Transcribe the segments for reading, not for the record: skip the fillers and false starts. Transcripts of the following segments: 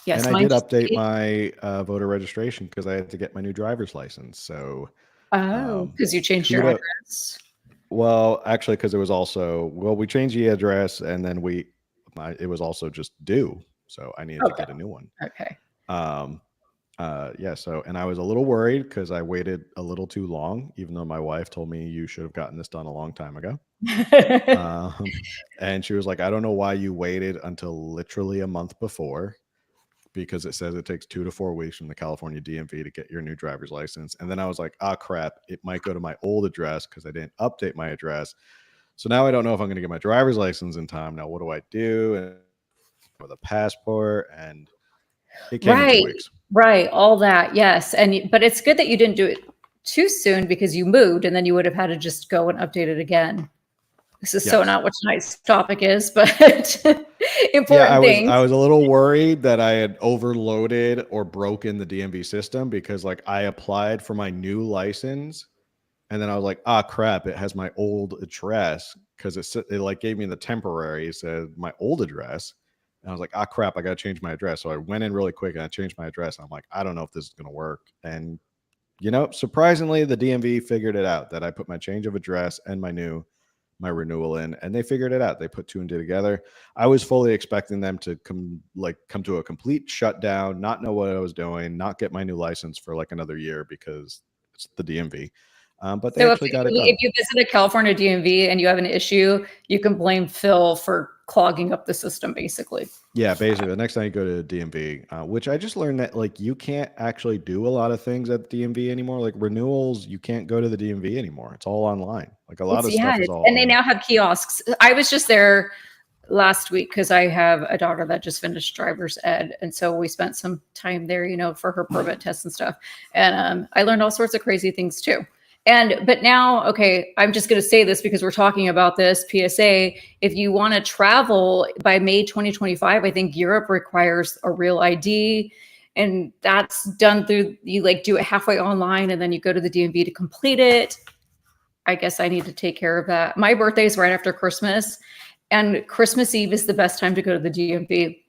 Yes, And I mine did just update my voter registration because I had to get my new driver's license. So oh, because you changed your kudos. address. Well, actually, because it was also we changed the address and then it was also just due, so I needed to Okay. get a new one. Okay. Um, yeah. So, and I was a little worried because I waited a little too long, even though my wife told me you should have gotten this done a long time ago. Um, and she was like, I don't know why you waited until literally a month before, because it says it takes 2 to 4 weeks from the California DMV to get your new driver's license. And then I was like, ah, crap, it might go to my old address because I didn't update my address. So now I don't know if I'm going to get my driver's license in time. Now, what do I do? And with a passport, and it came in 2 Right, weeks. right, all that, yes, but it's good that you didn't do it too soon because you moved, and then you would have had to just go and update it again. This is so Yes. not what tonight's topic is, but Yeah, important things. I was a little worried that I had overloaded or broken the DMV system because like I applied for my new license and then I was like, ah, crap, it has my old address because it like gave me the temporary, it said my old address. And I was like, ah, crap, I got to change my address. So I went in really quick and I changed my address. And I'm like, I don't know if this is going to work. And, surprisingly, the DMV figured it out that I put my change of address and my renewal in, and they figured it out. They put two and two together. I was fully expecting them to come to a complete shutdown, not know what I was doing, not get my new license for like another year because it's the DMV. But they So actually got it if done. you visit a California DMV and you have an issue, you can blame Phil for clogging up the system, basically. Yeah, basically, the next time you go to the DMV, which I just learned that like you can't actually do a lot of things at the DMV anymore. Like renewals, you can't go to the DMV anymore. It's all online. Like a lot of stuff is all And they online. now have kiosks. I was just there last week because I have a daughter that just finished driver's ed, and so we spent some time there, for her permit tests and stuff. And I learned all sorts of crazy things too. But now, okay, I'm just going to say this because we're talking about this PSA. If you want to travel by May 2025, I think Europe requires a real ID. And that's done through, you like do it halfway online and then you go to the DMV to complete it. I guess I need to take care of that. My birthday is right after Christmas, and Christmas Eve is the best time to go to the DMV.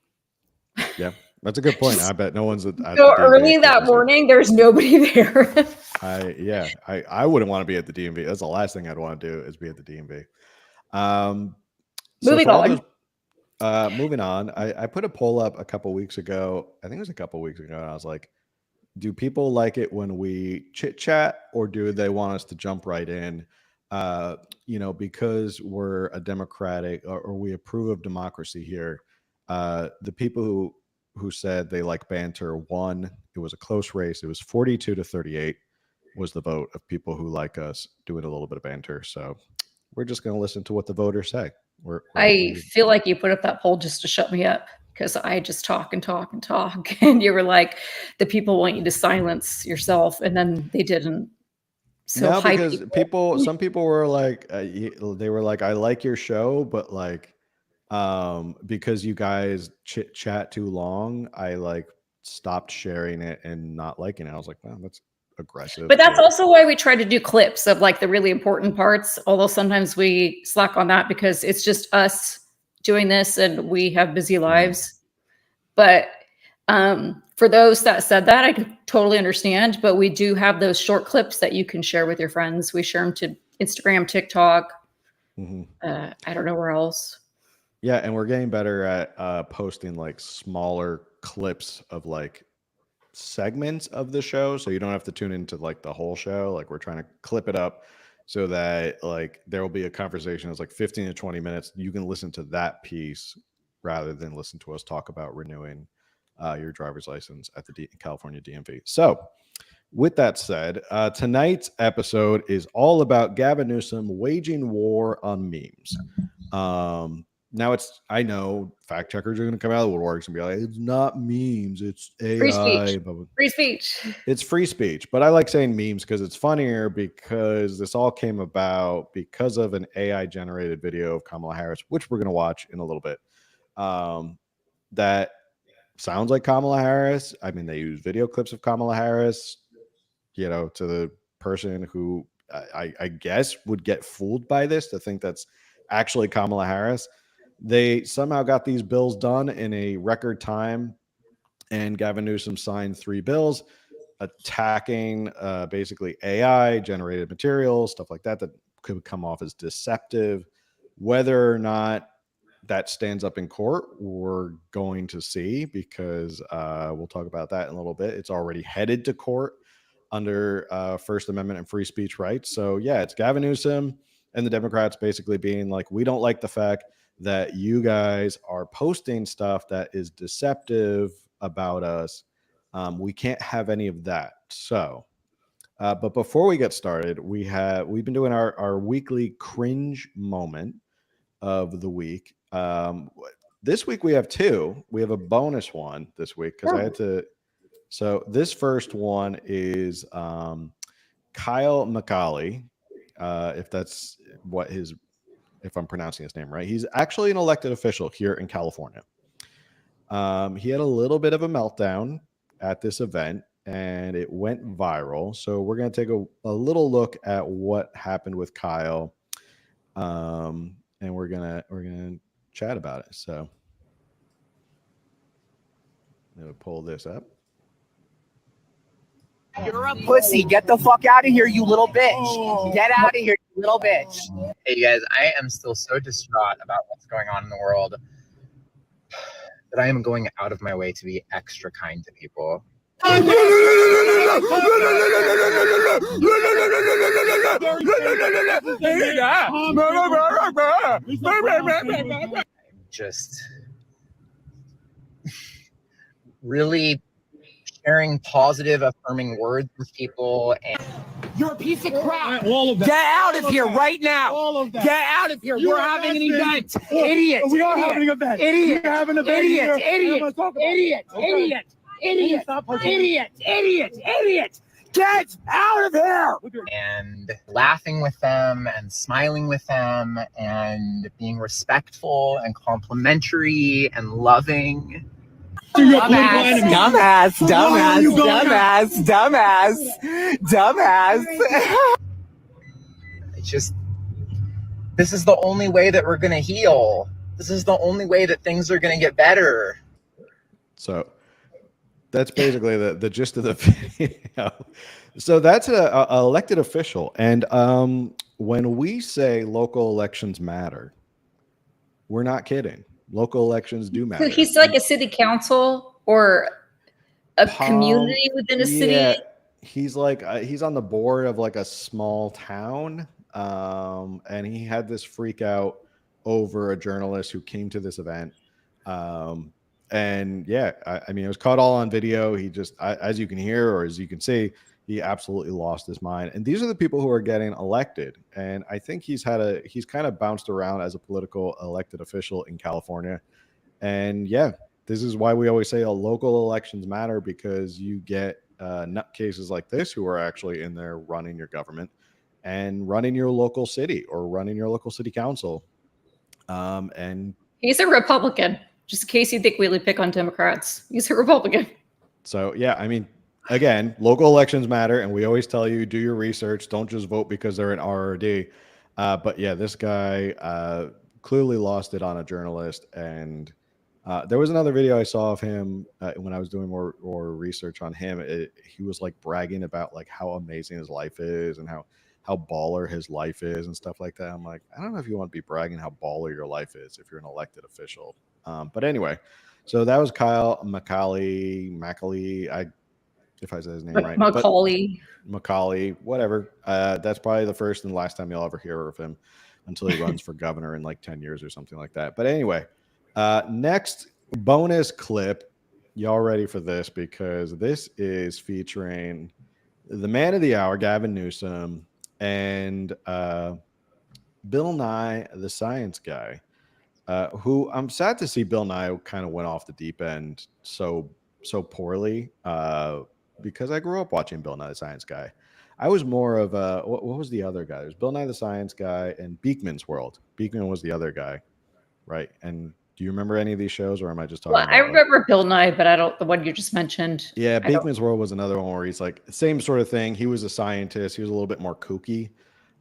Yeah, that's a good point. I bet no one's at the So DMV early at that Christmas Eve. morning, there's nobody there. I wouldn't want to be at the DMV. That's the last thing I'd want to do is be at the DMV. So Moving for all those, on. moving on, I put a poll up a couple weeks ago. I think it was a couple weeks ago. And I was like, do people like it when we chit chat or do they want us to jump right in? Because we're a democratic or we approve of democracy here. The people who said they like banter won. It was a close race. It was 42 to 38 was the vote of people who like us doing a little bit of banter. So we're just going to listen to what the voters say. I feel like you put up that poll just to shut me up because I just talk and talk and talk. And you were like, the people want you to silence yourself. And then they didn't. So, No, hi, because people. some people were like, they were like, I like your show, but like, because you guys chit chat too long, I like stopped sharing it and not liking it. I was like, wow, that's aggressive. But that's But also why we try to do clips of like the really important parts. Although sometimes we slack on that because it's just us doing this and we have busy mhm. lives. But for those that said that, I can totally understand. But we do have those short clips that you can share with your friends. We share them to Instagram, TikTok. Mhm. I don't know where else. Yeah, and we're getting better at posting like smaller clips of like segments of the show, so you don't have to tune into like the whole show. Like we're trying to clip it up so that like there will be a conversation that's like 15 to 20 minutes. You can listen to that piece rather than listen to us talk about renewing your driver's license at the California DMV. So with that said, tonight's episode is all about Gavin Newsom waging war on memes. Now I know fact checkers are going to come out of the woodworks and be like, it's not memes, it's Free speech. AI. Free speech. It's free speech, but I like saying memes because it's funnier because this all came about because of an AI generated video of Kamala Harris, which we're going to watch in a little bit. That sounds like Kamala Harris. I mean, they use video clips of Kamala Harris, to the person who I guess would get fooled by this to think that's actually Kamala Harris. They somehow got these bills done in a record time And Gavin Newsom signed 3 bills attacking basically AI generated materials, stuff like that, that could come off as deceptive. Whether or not that stands up in court, we're going to see, because we'll talk about that in a little bit. It's already headed to court under First Amendment and free speech rights. So yeah, it's Gavin Newsom and the Democrats basically being like, we don't like the fact that you guys are posting stuff that is deceptive about us. We can't have any of that. So but before we get started, we've been doing our weekly cringe moment of the week. This week we have 2. We have a bonus one this week because I had to. So this first one is Kyle McCauley, if that's if I'm pronouncing his name right. He's actually an elected official here in California. He had a little bit of a meltdown at this event, and it went viral. So we're going to take a little look at what happened with Kyle, and we're gonna chat about it. So I'm gonna pull this up. You're a pussy. Get the fuck out of here, you little bitch. Get out of here, you little bitch. Hey guys, I am still so distraught about what's going on in the world that I am going out of my way to be extra kind to people. I'm just really sharing positive, affirming words with people. And you're a piece of crap. All of that. Get out of here right now. All of that. Get out of here. We're having an event. Idiot. We are having an event. Idiot. We're having an event. Idiot. Idiot. Idiot. Idiot. Idiot. Idiot. Idiot. Idiot. Get out of here. And laughing with them and smiling with them and being respectful and complimentary and loving. Dumbass, dumbass. This is the only way that we're going to heal. This is the only way that things are going to get better. So that's basically the gist of the video. So that's a elected official. And when we say local elections matter, we're not kidding. Local elections do matter. So he's like a city council or a community within a city. Yeah, he's like he's on the board of like a small town, and he had this freak out over a journalist who came to this event. And yeah, I mean, it was caught all on video. He just, as you can hear or as you can see, he absolutely lost his mind. And these are the people who are getting elected. And I think he's kind of bounced around as a political elected official in California. And yeah, this is why we always say local elections matter, because you get nutcases like this who are actually in there running your government and running your local city or running your local city council. And he's a Republican, just in case you think we really pick on Democrats. He's a Republican. So yeah, I mean, again, local elections matter, and we always tell you, do your research. Don't just vote because they're an RRD. But yeah, this guy clearly lost it on a journalist. And there was another video I saw of him when I was doing more research on him. He was like bragging about like how amazing his life is and how baller his life is and stuff like that. I'm like, I don't know if you want to be bragging how baller your life is if you're an elected official. But anyway, so that was Kyle McCauley. If I said his name right. Macaulay, whatever. That's probably the first and last time you'll ever hear of him until he runs for governor in like 10 years or something like that. But anyway, next bonus clip. Y'all ready for this? Because this is featuring the man of the hour, Gavin Newsom, and Bill Nye, the science guy, who I'm sad to see Bill Nye kind of went off the deep end so poorly. Because I grew up watching Bill Nye the Science Guy. I was more of a, what was the other guy? There's Bill Nye the Science Guy and Beekman's World. Beekman was the other guy, right? And do you remember any of these shows, or am I just talking about? I remember Bill Nye, but I don't, the one you just mentioned. Yeah, Beekman's World was another one where he's like, same sort of thing. He was a scientist. He was a little bit more kooky,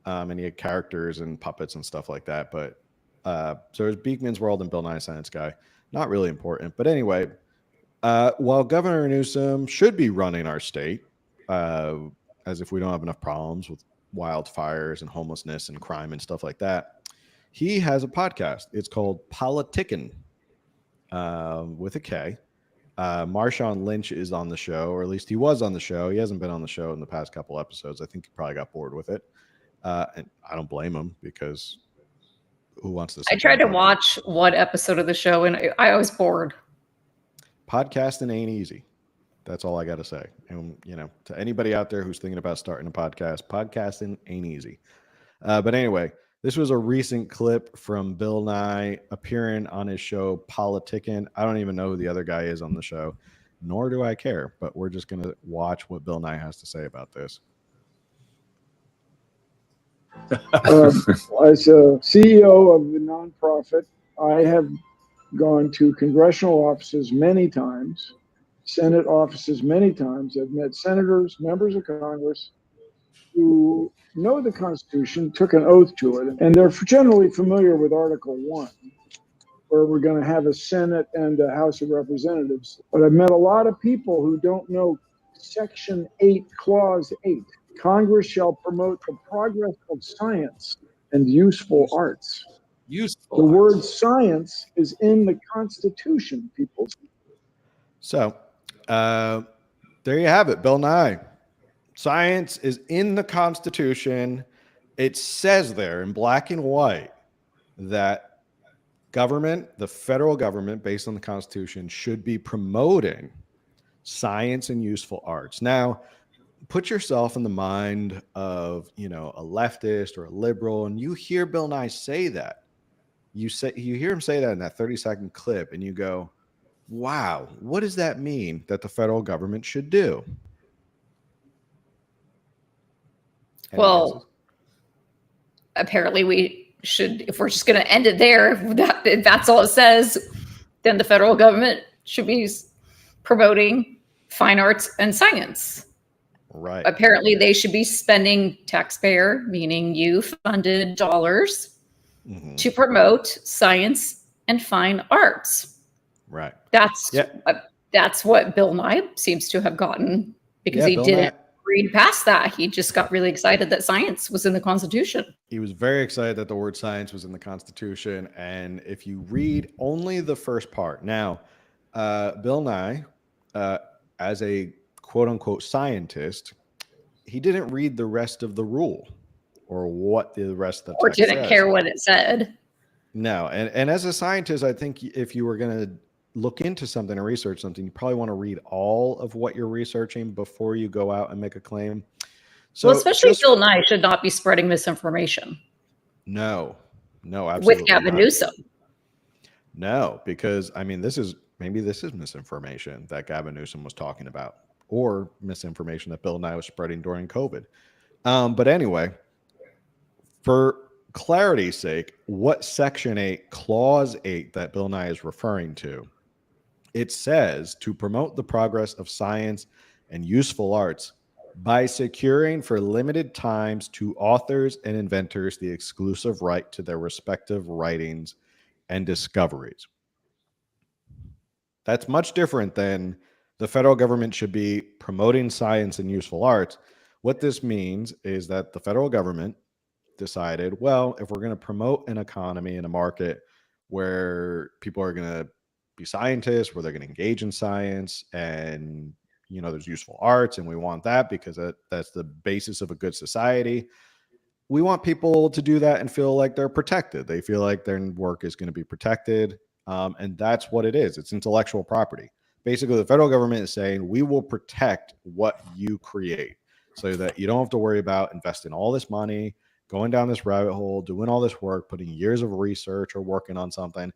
and he had characters and puppets and stuff like that. But so there's Beekman's World and Bill Nye the Science Guy. Not really important. But anyway, While Governor Newsom should be running our state, as if we don't have enough problems with wildfires and homelessness and crime and stuff like that, he has a podcast. It's called Politickin, with a K. Marshawn Lynch is on the show, or at least he was on the show. He hasn't been on the show in the past couple episodes. I think he probably got bored with it. And I don't blame him, because who wants to? I tried to watch one episode of the show and I was bored. Podcasting ain't easy. That's all I got to say. And, to anybody out there who's thinking about starting a podcast, podcasting ain't easy. But anyway, this was a recent clip from Bill Nye appearing on his show Politickin. I don't even know who the other guy is on the show, nor do I care. But we're just going to watch what Bill Nye has to say about this. As a CEO of the nonprofit, I have gone to congressional offices many times, Senate offices many times. I've met senators, members of Congress who know the Constitution, took an oath to it, and they're generally familiar with Article 1, where we're going to have a Senate and a House of Representatives. But I've met a lot of people who don't know Section 8, Clause 8. Congress shall promote the progress of science and useful arts. The word science is in the Constitution, people. So there you have it, Bill Nye. Science is in the Constitution. It says there in black and white that government, the federal government, based on the Constitution, should be promoting science and useful arts. Now, put yourself in the mind of, a leftist or a liberal, and you hear Bill Nye say that. You hear him say that in that 30-second clip, and you go, wow, what does that mean that the federal government should do? Well, apparently we should, if we're just going to end it there, if that's all it says, then the federal government should be promoting fine arts and science. Right. Apparently they should be spending taxpayer, meaning you funded dollars to promote science and fine arts. Right. That's what Bill Nye seems to have gotten, because he didn't read past that. He just got really excited that science was in the Constitution. He was very excited that the word science was in the Constitution. And if you read only the first part, now, Bill Nye, as a quote unquote scientist, he didn't read the rest of the rule or what the rest of the text didn't says. Care what it said. No. And as a scientist, I think if you were going to look into something or research something, you probably want to read all of what you're researching before you go out and make a claim. So, well, especially Bill Nye should not be spreading misinformation. No, absolutely with Gavin Newsom. No, because this is misinformation that Gavin Newsom was talking about, or misinformation that Bill Nye was spreading during COVID. But anyway, for clarity's sake, what Section 8, Clause 8 that Bill Nye is referring to, it says to promote the progress of science and useful arts by securing for limited times to authors and inventors the exclusive right to their respective writings and discoveries. That's much different than the federal government should be promoting science and useful arts. What this means is that the federal government decided, well, if we're going to promote an economy and a market where people are going to be scientists, where they're going to engage in science, and there's useful arts, and we want that because that's the basis of a good society. We want people to do that and feel like they're protected. They feel like their work is going to be protected. And that's what it is. It's intellectual property. Basically, the federal government is saying, we will protect what you create so that you don't have to worry about investing all this money, going down this rabbit hole, doing all this work, putting years of research or working on something,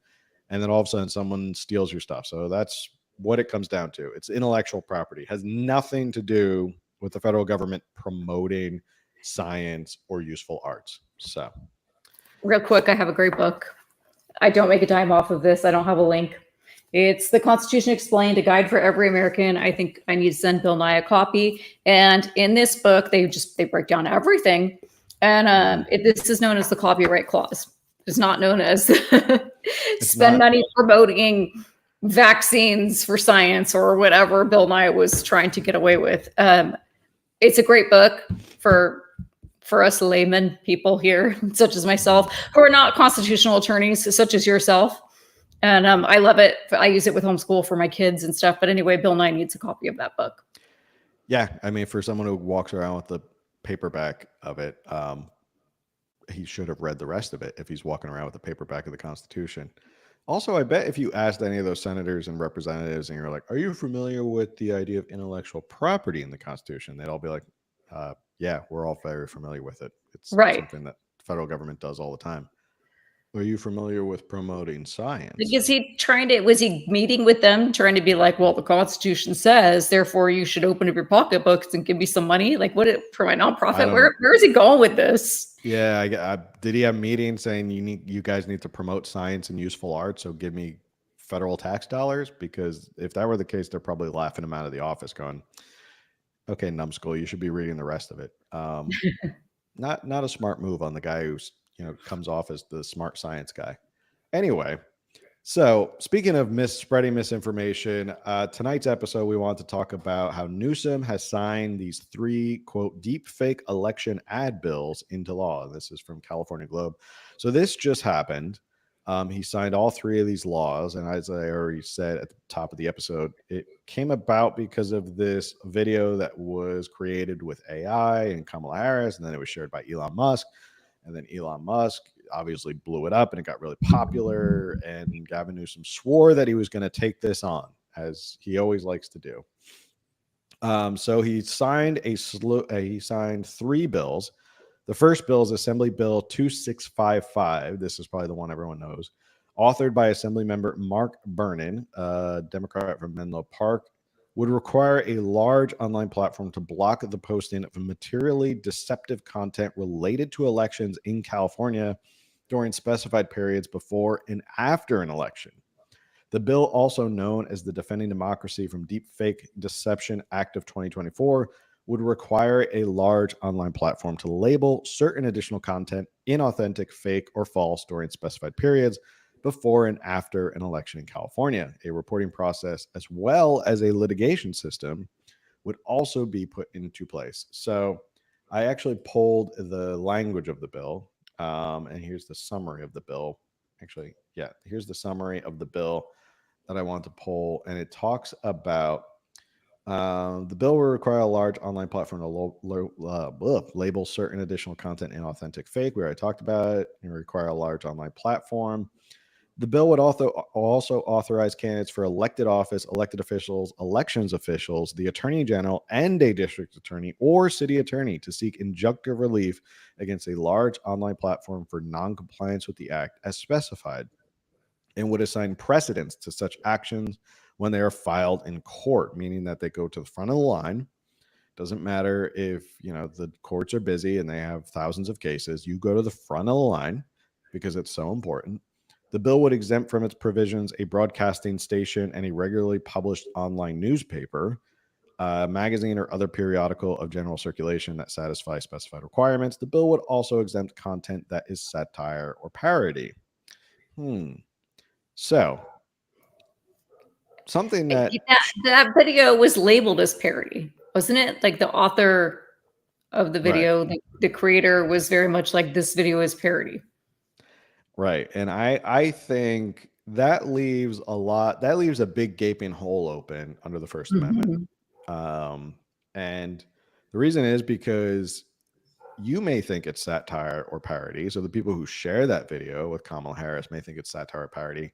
and then all of a sudden someone steals your stuff. So that's what it comes down to. It's intellectual property. It has nothing to do with the federal government promoting science or useful arts. So real quick, I have a great book. I don't make a dime off of this. I don't have a link. It's The Constitution Explained, a guide for every American. I think I need to send Bill Nye a copy. And in this book, they break down everything. And this is known as the copyright clause. It's not known as spend money promoting vaccines for science or whatever Bill Nye was trying to get away with. It's a great book for us layman people here, such as myself, who are not constitutional attorneys, such as yourself. And I love it. I use it with homeschool for my kids and stuff. But anyway, Bill Nye needs a copy of that book. Yeah, I mean, for someone who walks around with the paperback of it, he should have read the rest of it if he's walking around with the paperback of the Constitution. Also, I bet if you asked any of those senators and representatives and you're like, are you familiar with the idea of intellectual property in the Constitution? They'd all be like, yeah, we're all very familiar with it. It's something that the federal government does all the time. Are you familiar with promoting science? Was he meeting with them trying to be like, well, the Constitution says, therefore you should open up your pocketbooks and give me some money? Like, what for my nonprofit? Where is he going with this? Yeah, did he have meetings saying you guys need to promote science and useful art, so give me federal tax dollars? Because if that were the case, they're probably laughing him out of the office, going, "Okay, numbskull, you should be reading the rest of it." Not a smart move on the guy who's comes off as the smart science guy. Anyway, so speaking of spreading misinformation, tonight's episode, we want to talk about how Newsom has signed these 3, quote, deep fake election ad bills into law. This is from California Globe. So this just happened. He signed all 3 of these laws. And as I already said at the top of the episode, it came about because of this video that was created with AI and Kamala Harris, and then it was shared by Elon Musk. And then Elon Musk obviously blew it up and it got really popular. And Gavin Newsom swore that he was going to take this on, as he always likes to do. So he signed he signed 3 bills. The first bill is Assembly Bill 2655. This is probably the one everyone knows. Authored by Assembly Member Mark Bernin, a Democrat from Menlo Park, would require a large online platform to block the posting of materially deceptive content related to elections in California during specified periods before and after an election. The bill, also known as the Defending Democracy from Deepfake Deception Act of 2024, would require a large online platform to label certain additional content inauthentic, fake, or false during specified periods before and after an election in California. A reporting process as well as a litigation system would also be put into place. So I actually pulled the language of the bill, and here's the summary of the bill. Actually, yeah, here's the summary of the bill that I want to pull, and it talks about the bill will require a large online platform to label certain additional content inauthentic, fake. We already talked about it. It require a large online platform. The bill would also authorize candidates for elected office, elected officials, elections officials, the attorney general, and a district attorney or city attorney to seek injunctive relief against a large online platform for non-compliance with the act as specified, and would assign precedence to such actions when they are filed in court, meaning that they go to the front of the line. Doesn't matter if the courts are busy and they have thousands of cases. You go to the front of the line because it's so important. The bill would exempt from its provisions a broadcasting station and a regularly published online newspaper, magazine, or other periodical of general circulation that satisfy specified requirements. The bill would also exempt content that is satire or parody. So, something that video was labeled as parody, wasn't it? Like the author of the video, right. The creator was very much like, this video is parody. Right. And I think that leaves a big gaping hole open under the First Amendment. And the reason is because you may think it's satire or parody. So the people who share that video with Kamala Harris may think it's satire or parody.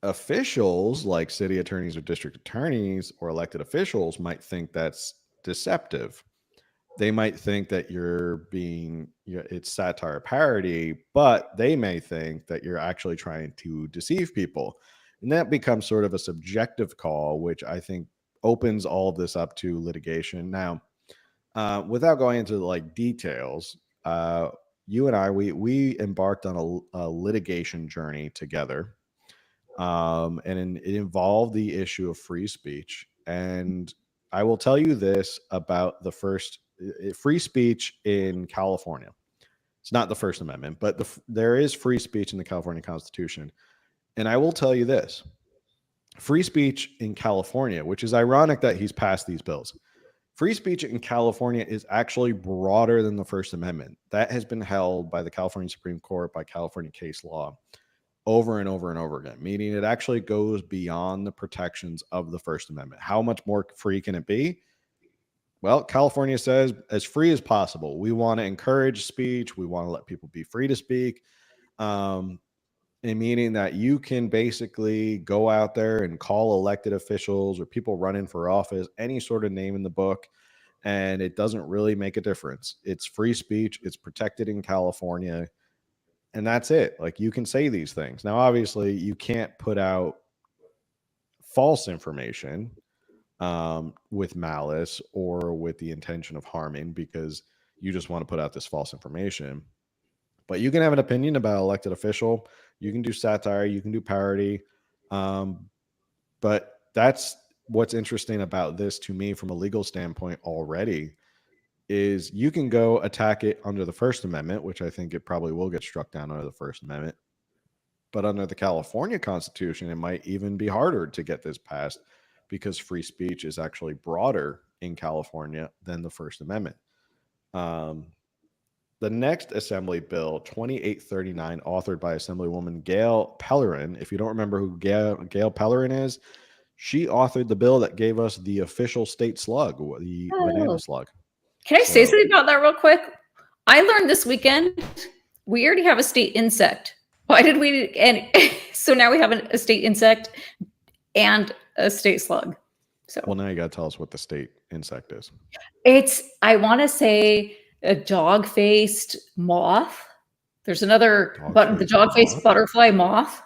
Officials like city attorneys or district attorneys or elected officials might think that's deceptive. They might think that it's satire or parody, but they may think that you're actually trying to deceive people. And that becomes sort of a subjective call, which I think opens all of this up to litigation. Now, without going into details, you and I, we embarked on a litigation journey together. And it involved the issue of free speech. And I will tell you this about the first free speech in California. It's not the First Amendment, but there is free speech in the California Constitution. And I will tell you this: free speech in California, which is ironic that he's passed these bills. Free speech in California is actually broader than the First Amendment. That has been held by the California Supreme Court, by California case law, over and over and over again, meaning it actually goes beyond the protections of the First Amendment. How much more free can it be? Well, California says as free as possible. We want to encourage speech. We want to let people be free to speak. And meaning that you can basically go out there and call elected officials or people running for office, any sort of name in the book, and it doesn't really make a difference. It's free speech. It's protected in California. And that's it. Like, you can say these things. Now, obviously, you can't put out false information with malice or with the intention of harming, because you just want to put out this false information. But you can have an opinion about an elected official. You can do satire. You can do parody. But that's what's interesting about this to me from a legal standpoint already, is you can go attack it under the First Amendment, which I think it probably will get struck down under the First Amendment. But under the California Constitution, it might even be harder to get this passed, because free speech is actually broader in California than the First Amendment. The next Assembly Bill, 2839, authored by Assemblywoman Gail Pellerin. If you don't remember who Gail Pellerin is, she authored the bill that gave us the official state slug, the banana slug. Can I say something about that real quick? I learned this weekend we already have a state insect. Why did we? And so now we have a state insect and a state slug. So, well, now you got to tell us what the state insect is. It's, I want to say, a dog-faced moth. There's another, but the dog-faced butterfly moth.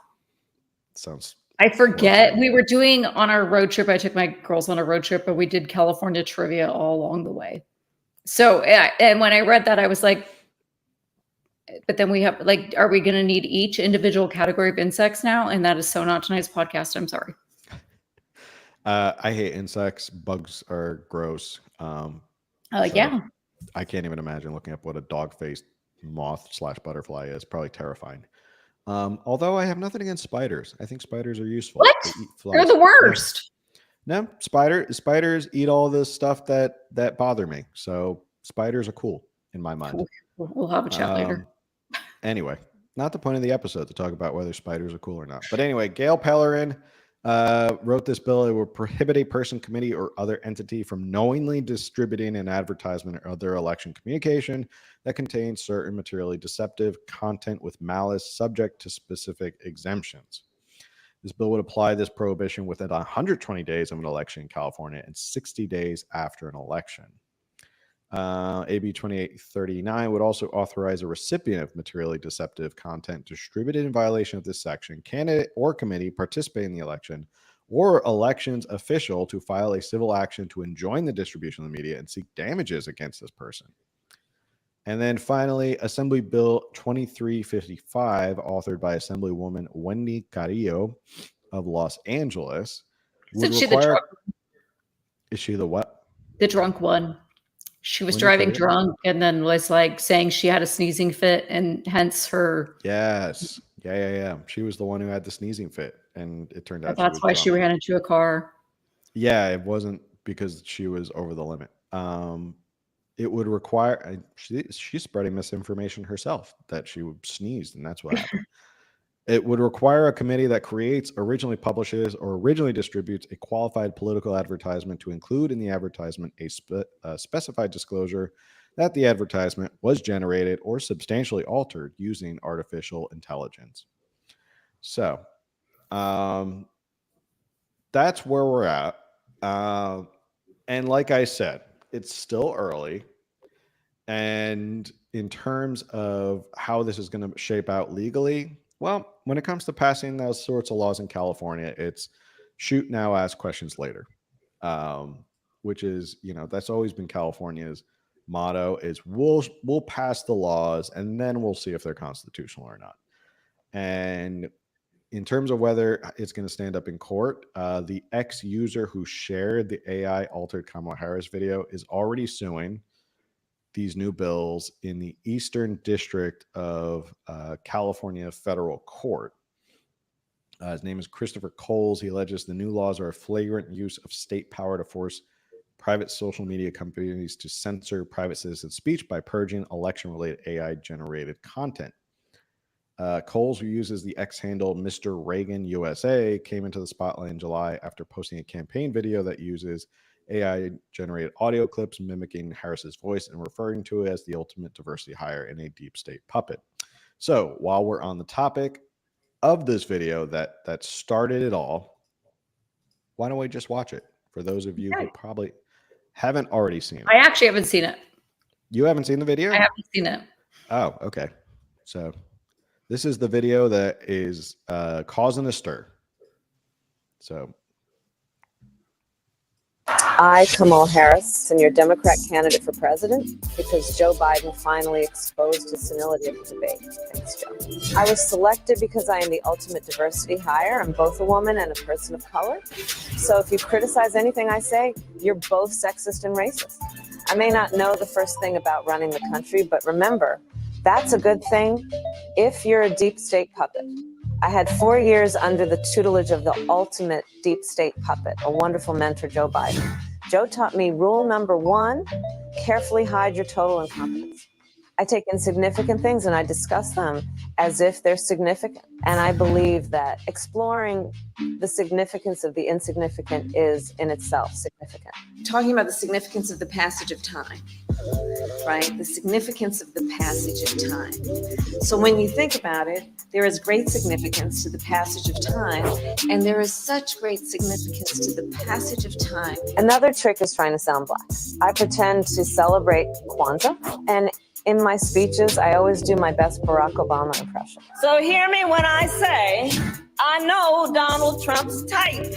Sounds. I forget. We were doing on our road trip. I took my girls on a road trip, and we did California trivia all along the way. So, and when I read that, I was like, but then we have, like, are we going to need each individual category of insects now? And that is so not tonight's podcast. I'm sorry. I hate insects. Bugs are gross. Yeah. I can't even imagine looking up what a dog-faced moth / butterfly is. Probably terrifying. Although I have nothing against spiders. I think spiders are useful. What? They eat flies. They're the worst. No, spiders eat all this stuff that bother me. So spiders are cool in my mind. We'll have a chat later. Anyway, not the point of the episode to talk about whether spiders are cool or not. But anyway, Gail Pellerin wrote this bill. It would prohibit a person, committee, or other entity from knowingly distributing an advertisement or other election communication that contains certain materially deceptive content with malice, subject to specific exemptions. This bill would apply this prohibition within 120 days of an election in California and 60 days after an election. AB 2839 would also authorize a recipient of materially deceptive content distributed in violation of this section, candidate or committee participating in the election, or elections official to file a civil action to enjoin the distribution of the media and seek damages against this person. And then finally, Assembly Bill 2355, authored by Assemblywoman Wendy Carrillo of Los Angeles. Isn't she the drunk? Is she the what? The drunk one. She was driving drunk and then was like saying she had a sneezing fit, and hence her. Yes. Yeah. She was the one who had the sneezing fit, and it turned out that's why she ran into a car. Yeah, it wasn't because she was over the limit. It would require, she's spreading misinformation herself that she sneezed, and that's what happened. It would require a committee that creates, originally publishes, or originally distributes a qualified political advertisement to include in the advertisement a specified disclosure that the advertisement was generated or substantially altered using artificial intelligence. So that's where we're at. And like I said, it's still early. And in terms of how this is going to shape out legally, well, when it comes to passing those sorts of laws in California, it's shoot now, ask questions later, which is, that's always been California's motto, is we'll pass the laws and then we'll see if they're constitutional or not. And in terms of whether it's going to stand up in court, the ex-user who shared the AI altered Kamala Harris video is already suing these new bills in the Eastern District of California Federal Court. His name is Christopher Coles. He alleges the new laws are a flagrant use of state power to force private social media companies to censor private citizen speech by purging election-related AI-generated content. Coles, who uses the X handle Mr. Reagan USA, came into the spotlight in July after posting a campaign video that uses AI-generated audio clips mimicking Harris's voice and referring to it as the ultimate diversity hire in a deep state puppet. So while we're on the topic of this video that started it all, why don't we just watch it for those of you who probably haven't already seen it? I actually haven't seen it. You haven't seen the video? I haven't seen it. Oh, okay. So this is the video that is causing a stir. So I, Kamala Harris, senior Democrat candidate for president, because Joe Biden finally exposed the senility of the debate. Thanks, Joe. I was selected because I am the ultimate diversity hire. I'm both a woman and a person of color. So if you criticize anything I say, you're both sexist and racist. I may not know the first thing about running the country, but remember, that's a good thing if you're a deep state puppet. I had 4 years under the tutelage of the ultimate deep state puppet, a wonderful mentor, Joe Biden. Joe taught me rule number 1, carefully hide your total incompetence. I take insignificant things and I discuss them as if they're significant. And I believe that exploring the significance of the insignificant is in itself significant. Talking about the significance of the passage of time, right? The significance of the passage of time. So when you think about it, there is great significance to the passage of time, and there is such great significance to the passage of time. Another trick is trying to sound black. I pretend to celebrate Kwanzaa, and in my speeches, I always do my best Barack Obama impression. So hear me when I say, I know Donald Trump's type.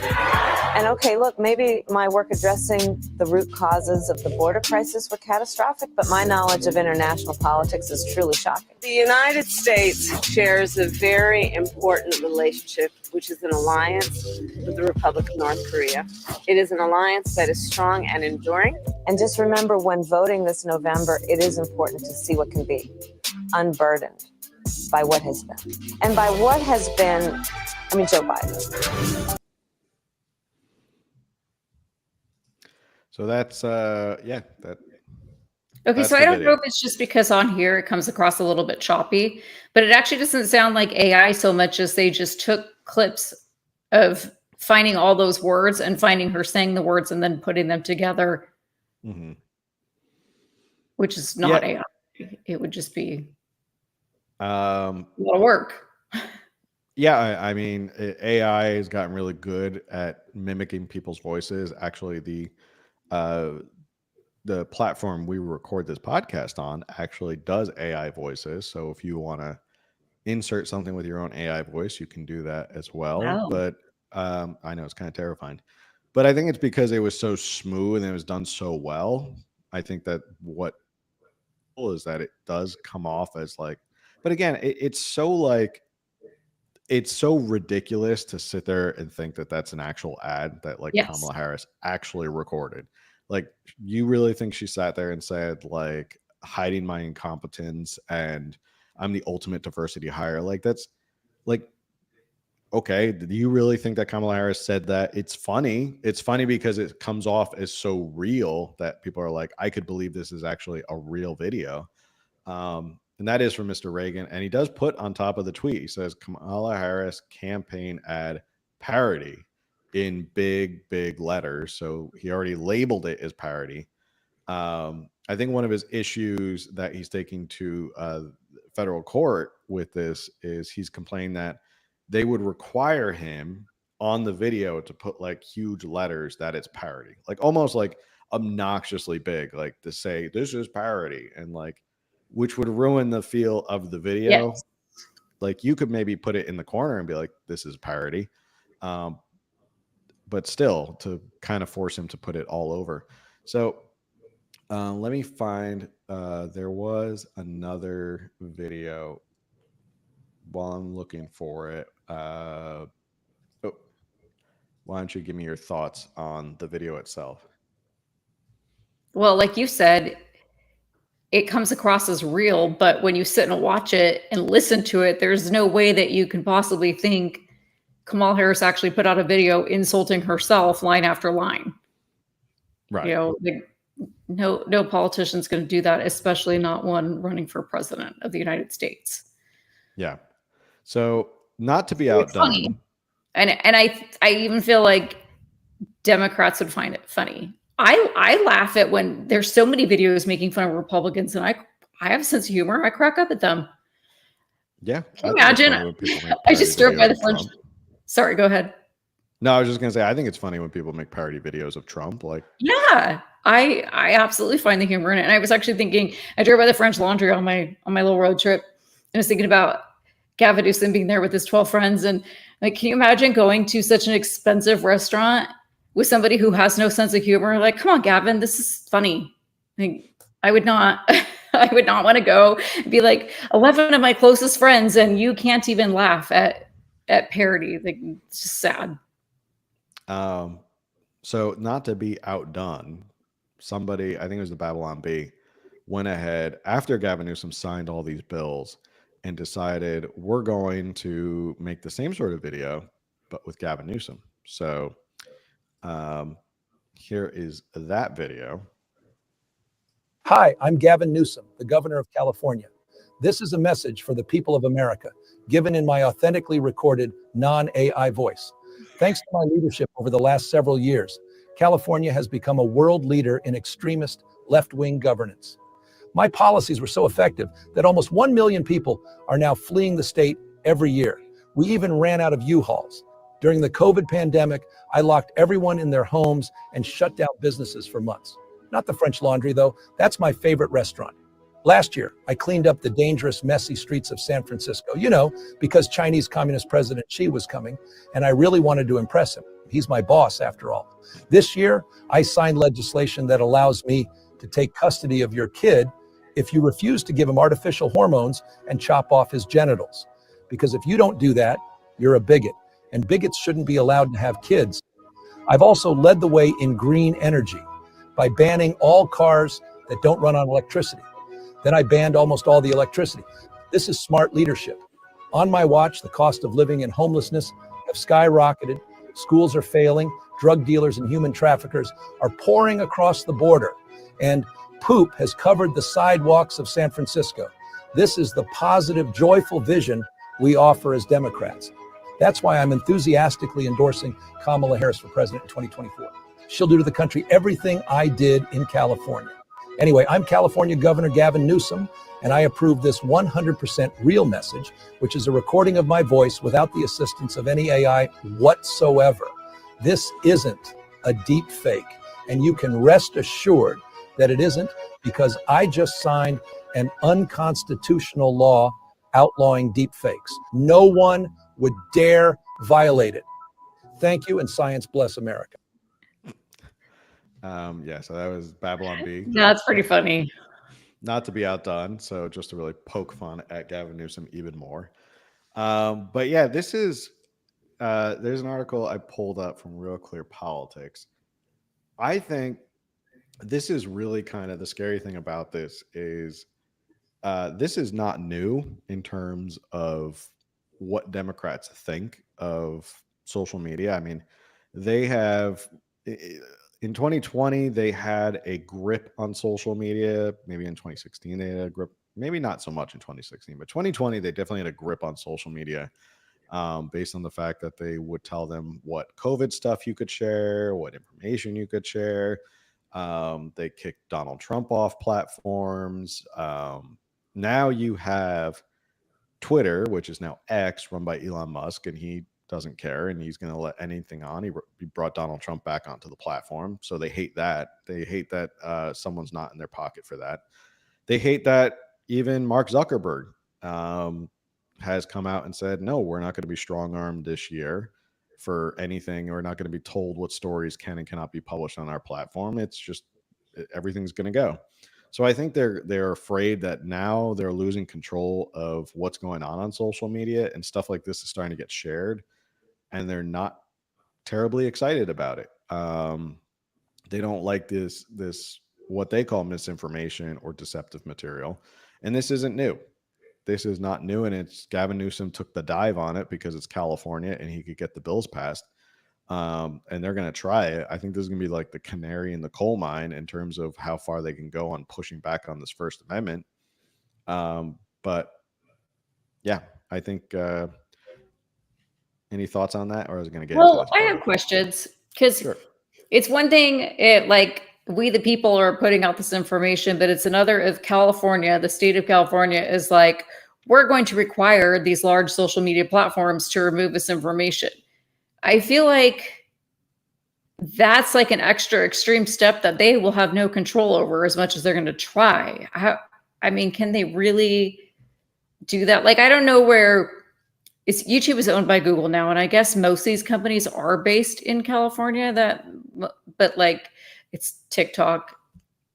And okay, look, maybe my work addressing the root causes of the border crisis were catastrophic, but my knowledge of international politics is truly shocking. The United States shares a very important relationship, which is an alliance with the Republic of North Korea. It is an alliance that is strong and enduring. And just remember, when voting this November, it is important to see what can be unburdened by what has been. And by what has been, I mean, Joe Biden. So that's yeah, that. Okay, so I don't know if it's just because on here it comes across a little bit choppy, but it actually doesn't sound like AI so much as they just took clips of finding all those words and finding her saying the words and then putting them together, which is not AI. It would just be a lot of work. Yeah, I mean, AI has gotten really good at mimicking people's voices. Actually, the platform we record this podcast on actually does AI voices. So if you want to insert something with your own AI voice, you can do that as well. Wow. But I know it's kind of terrifying, but I think it's because it was so smooth and it was done so well. I think that what is that it does come off as like, but again, it's so like, it's so ridiculous to sit there and think that that's an actual ad that like Kamala Harris actually recorded. Like, you really think she sat there and said, like, hiding my incompetence and I'm the ultimate diversity hire? Like, that's like, okay, do you really think that Kamala Harris said that? It's funny. It's funny because it comes off as so real that people are like, I could believe this is actually a real video. And that is from Mr. Reagan. And he does put on top of the tweet, he says, Kamala Harris campaign ad parody in big, big letters. So he already labeled it as parody. I think one of his issues that he's taking to federal court with this is he's complaining that they would require him on the video to put like huge letters that it's parody, like almost like obnoxiously big, like to say this is parody, and like, which would ruin the feel of the video. Yes. Like, you could maybe put it in the corner and be like, this is parody. But still, to kind of force him to put it all over. So let me find, there was another video while I'm looking for it. Why don't you give me your thoughts on the video itself? Well, like you said, it comes across as real, but when you sit and watch it and listen to it, there's no way that you can possibly think Kamala Harris actually put out a video insulting herself line after line. Right. You know, like, no politician's going to do that, especially not one running for president of the United States. Yeah. So not to be It's outdone. funny. And I even feel like Democrats would find it funny. I laugh at when there's so many videos making fun of Republicans, and I have a sense of humor. I crack up at them. Yeah. Can you imagine? I just stir by the French. Sorry, go ahead. No, I was just gonna say I think it's funny when people make parody videos of Trump. Like, yeah, I absolutely find the humor in it. And I was actually thinking, I drove by the French Laundry on my little road trip, and I was thinking about Gavin Newsom being there with his 12 friends, and like, can you imagine going to such an expensive restaurant with somebody who has no sense of humor? Like, come on, Gavin, this is funny. Like, I would not. I would not want to go and be like 11 of my closest friends, and you can't even laugh at parody. Like, it's just sad. So not to be outdone, somebody, I think it was the Babylon Bee, went ahead after Gavin Newsom signed all these bills and decided we're going to make the same sort of video, but with Gavin Newsom. So here is that video. Hi, I'm Gavin Newsom, the governor of California. This is a message for the people of America, given in my authentically recorded non-AI voice. Thanks to my leadership over the last several years, California has become a world leader in extremist left-wing governance. My policies were so effective that almost 1 million people are now fleeing the state every year. We even ran out of U-Hauls. During the COVID pandemic, I locked everyone in their homes and shut down businesses for months. Not the French Laundry, though. That's my favorite restaurant. Last year, I cleaned up the dangerous, messy streets of San Francisco, because Chinese Communist President Xi was coming, and I really wanted to impress him. He's my boss, after all. This year, I signed legislation that allows me to take custody of your kid if you refuse to give him artificial hormones and chop off his genitals. Because if you don't do that, you're a bigot, and bigots shouldn't be allowed to have kids. I've also led the way in green energy by banning all cars that don't run on electricity. Then I banned almost all the electricity. This is smart leadership. On my watch, the cost of living and homelessness have skyrocketed. Schools are failing. Drug dealers and human traffickers are pouring across the border. And poop has covered the sidewalks of San Francisco. This is the positive, joyful vision we offer as Democrats. That's why I'm enthusiastically endorsing Kamala Harris for president in 2024. She'll do to the country everything I did in California. Anyway, I'm California Governor Gavin Newsom, and I approve this 100% real message, which is a recording of my voice without the assistance of any AI whatsoever. This isn't a deep fake, and you can rest assured that it isn't, because I just signed an unconstitutional law outlawing deep fakes. No one would dare violate it. Thank you, and science bless America. Yeah, so that was Babylon Bee. That's pretty funny. Not to be outdone, so just to really poke fun at Gavin Newsom even more. But yeah, this is there's an article I pulled up from Real Clear Politics. I think this is really kind of the scary thing about this is this is not new in terms of what Democrats think of social media. I mean, they have in 2020 they had a grip on social media. Maybe in 2016 they had a grip. Maybe not so much in 2016, but 2020 they definitely had a grip on social media based on the fact that they would tell them what COVID stuff you could share, what information you could share. They kicked Donald Trump off platforms. Now you have Twitter, which is now X, run by Elon Musk, and he doesn't care, and he's going to let anything on. He brought Donald Trump back onto the platform, so they hate that. They hate that someone's not in their pocket for that. They hate that even Mark Zuckerberg has come out and said, no, we're not going to be strong-armed this year for anything. We're not going to be told what stories can and cannot be published on our platform. It's just everything's going to go. So I think they're afraid that now they're losing control of what's going on social media, and stuff like this is starting to get shared, and they're not terribly excited about it. They don't like this what they call misinformation or deceptive material, and this isn't new. this is not new, and it's Gavin Newsom took the dive on it because it's California and he could get the bills passed. And they're going to try it. I think this is going to be like the canary in the coal mine in terms of how far they can go on pushing back on this First Amendment. But yeah, I think, any thoughts on that, or is it going to get into Well, this I part? have questions because Sure. it's one thing, like we the people are putting out this information, but it's another if California, the state of California, is like, we're going to require these large social media platforms to remove this information. I feel like that's like an extra extreme step that they will have no control over as much as they're going to try. I mean, can they really do that? Like, I don't know where YouTube is owned by Google now, and I guess most of these companies are based in California. But like, it's TikTok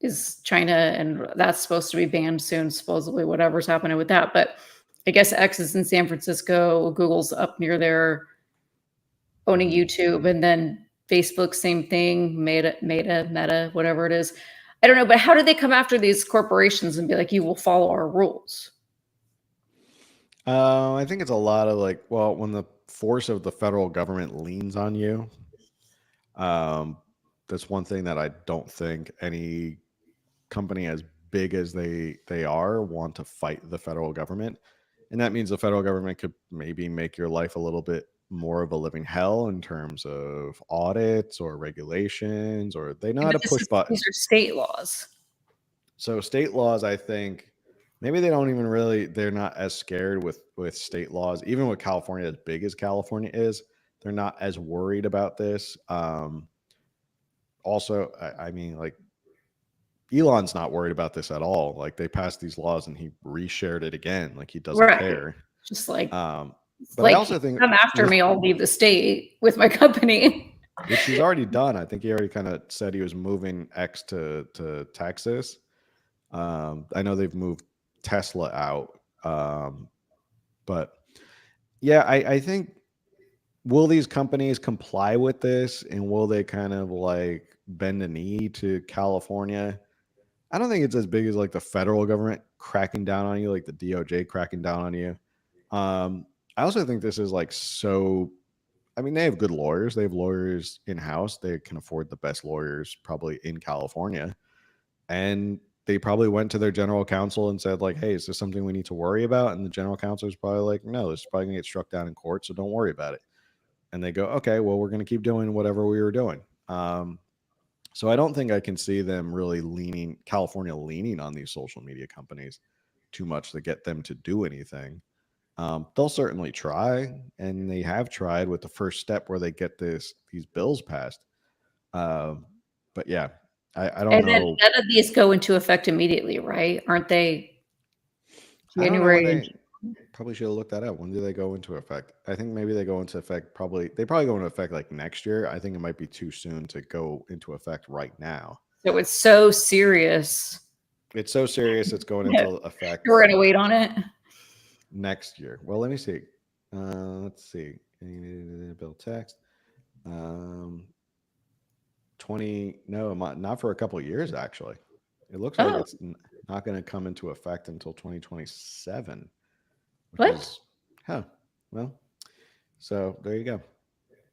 is China, and that's supposed to be banned soon, supposedly. Whatever's happening with that, but I guess X is in San Francisco. Google's up near there, owning YouTube, and then Facebook, same thing. Meta, whatever it is. I don't know, but how do they come after these corporations and be like, "You will follow our rules"? I think it's a lot of like, well, when the force of the federal government leans on you, that's one thing that I don't think any company as big as they are want to fight the federal government. And that means the federal government could maybe make your life a little bit more of a living hell in terms of audits or regulations, or they know how to push buttons. These are state laws. So state laws, I think maybe they don't even really, they're not as scared with state laws, even with California, as big as California is, they're not as worried about this. Also, I mean, like, Elon's not worried about this at all. Like, they passed these laws and he reshared it again. Like, he doesn't care. Just like, but like, I also think come after me, I'll leave the state with my company. which he's already done. I think he already kind of said he was moving X to Texas. I know they've moved Tesla out. But yeah, I think, will these companies comply with this, and will they kind of like bend the knee to California? I don't think it's as big as like the federal government cracking down on you, like the DOJ cracking down on you. I also think this is like, so, I mean, they have good lawyers. They have lawyers in-house. They can afford the best lawyers probably in California. And they probably went to their general counsel and said like, hey, is this something we need to worry about? And the general counsel is probably like, no, this is probably gonna get struck down in court, so don't worry about it. And they go, okay, well, we're going to keep doing whatever we were doing. So I don't think I can see them really California leaning on these social media companies too much to get them to do anything. They'll certainly try, and they have tried with the first step where they get these bills passed. But yeah, I don't know. And then none of these go into effect immediately, right? Aren't they January? Probably should have looked that up. When do they go into effect? I think maybe they go into effect they probably go into effect like next year. I think it might be too soon to go into effect right now. So it's so serious. It's so serious. It's going into effect. We're going to wait on it next year. Well, let me see. Let's see. Bill text. 20. No, not for a couple of years. Actually, it looks like it's not going to come into effect until 2027. What? Well, so there you go.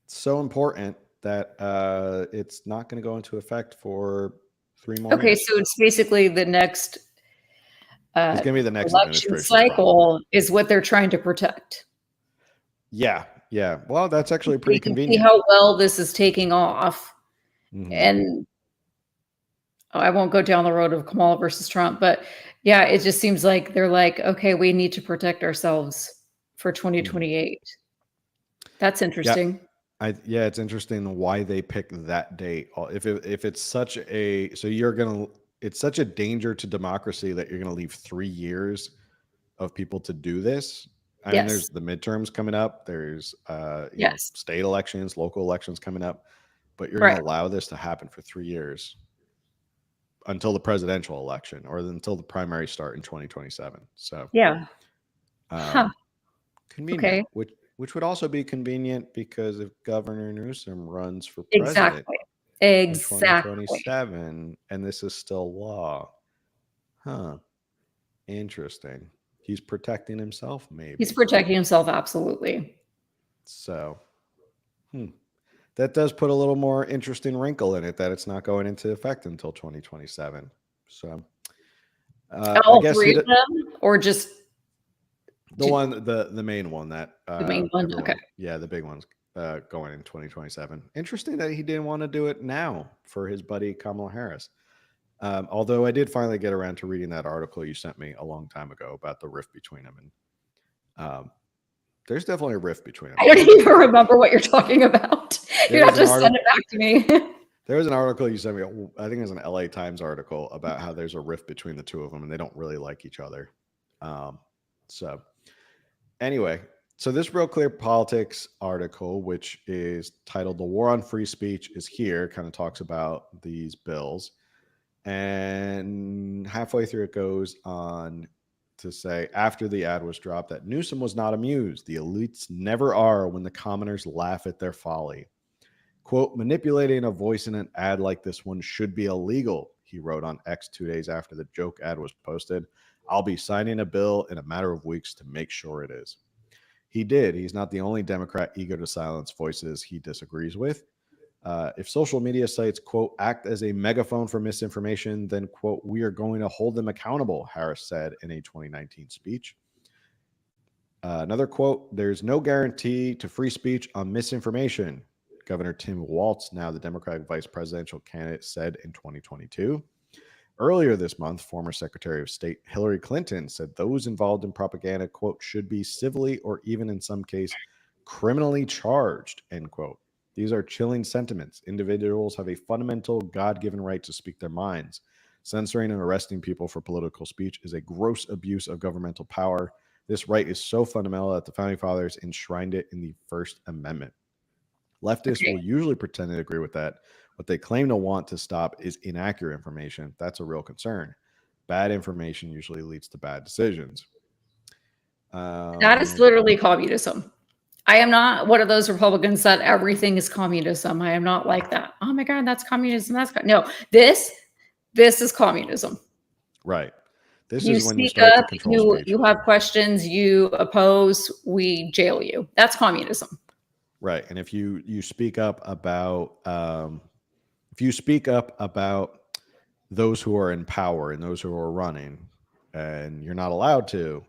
It's so important that it's not going to go into effect for 3 more years. So it's basically the next it's going to be the next election cycle is what they're trying to protect. Yeah. Well, that's actually pretty convenient. See how well this is taking off. Mm-hmm. And I won't go down the road of Kamala versus Trump, but yeah, it just seems like they're like, okay, we need to protect ourselves for 2028. That's interesting. Yeah, it's interesting why they pick that date. If it's such a, it's such a danger to democracy that you're going to leave 3 years of people to do this. I mean, there's the midterms coming up. There's you know, state elections, local elections coming up, but you're going to allow this to happen for 3 years. Until the presidential election, or until the primary start in 2027. So convenient, which would also be convenient because if Governor Newsom runs for president in 2027, and this is still law, interesting. He's protecting himself, maybe. He's protecting himself, absolutely. So, that does put a little more interesting wrinkle in it that it's not going into effect until 2027. So, All I guess three of them, or just the main one that the main one? Okay. Yeah, the big one's going in 2027. Interesting that he didn't want to do it now for his buddy Kamala Harris. Although I did finally get around to reading that article you sent me a long time ago about the rift between them, and there's definitely a rift between them. I don't even remember what you're talking about. You have to send it back to me. There was an article you sent me, I think it was an LA Times article about how there's a rift between the two of them and they don't really like each other. So anyway, so this Real Clear Politics article, which is titled "The War on Free Speech is Here," kind of talks about these bills. And halfway through it goes on to say, after the ad was dropped, that Newsom was not amused. The elites never are when the commoners laugh at their folly. Quote, manipulating a voice in an ad like this one should be illegal, he wrote on X 2 days after the joke ad was posted. I'll be signing a bill in a matter of weeks to make sure it is. He did. He's not the only Democrat eager to silence voices he disagrees with. If social media sites, quote, act as a megaphone for misinformation, then, quote, we are going to hold them accountable, Harris said in a 2019 speech. Another quote, there's no guarantee to free speech on misinformation, Governor Tim Walz, now the Democratic vice presidential candidate, said in 2022. Earlier this month, former Secretary of State Hillary Clinton said those involved in propaganda, quote, should be civilly or even in some case criminally charged, end quote. These are chilling sentiments. Individuals have a fundamental God-given right to speak their minds. Censoring and arresting people for political speech is a gross abuse of governmental power. This right is so fundamental that the Founding Fathers enshrined it in the First Amendment. Leftists will usually pretend to agree with that. What they claim to want to stop is inaccurate information. That's a real concern. Bad information usually leads to bad decisions. That is literally communism. I am not one of those Republicans that everything is communism. I am not like that. Oh my God, that's communism. No, this is communism. Right. This you is when you speak start up, to control speech. You have questions, you oppose, we jail you. That's communism. Right. And if you speak up about those who are in power and those who are running, and you're not allowed to,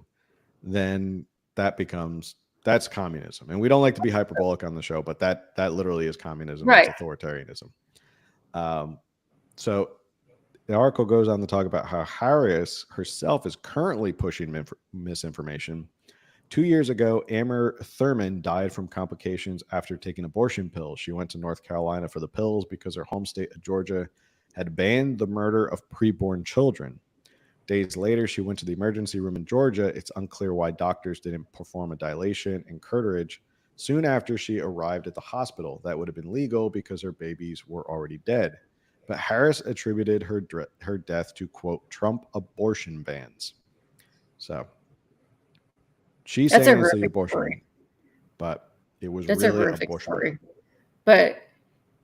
then that's communism. And we don't like to be hyperbolic on the show, but that literally is communism. Right. That's authoritarianism. So the article goes on to talk about how Harris herself is currently pushing misinformation. 2 years ago, Amber Thurman died from complications after taking abortion pills. She went to North Carolina for the pills because her home state of Georgia had banned the murder of preborn children. Days later, she went to the emergency room in Georgia. It's unclear why doctors didn't perform a dilation and curtilage soon after she arrived at the hospital. That would have been legal because her babies were already dead. But Harris attributed her death to, quote, Trump abortion bans. So she's saying it's the abortion, story. But it was That's really a horrific abortion. Story. But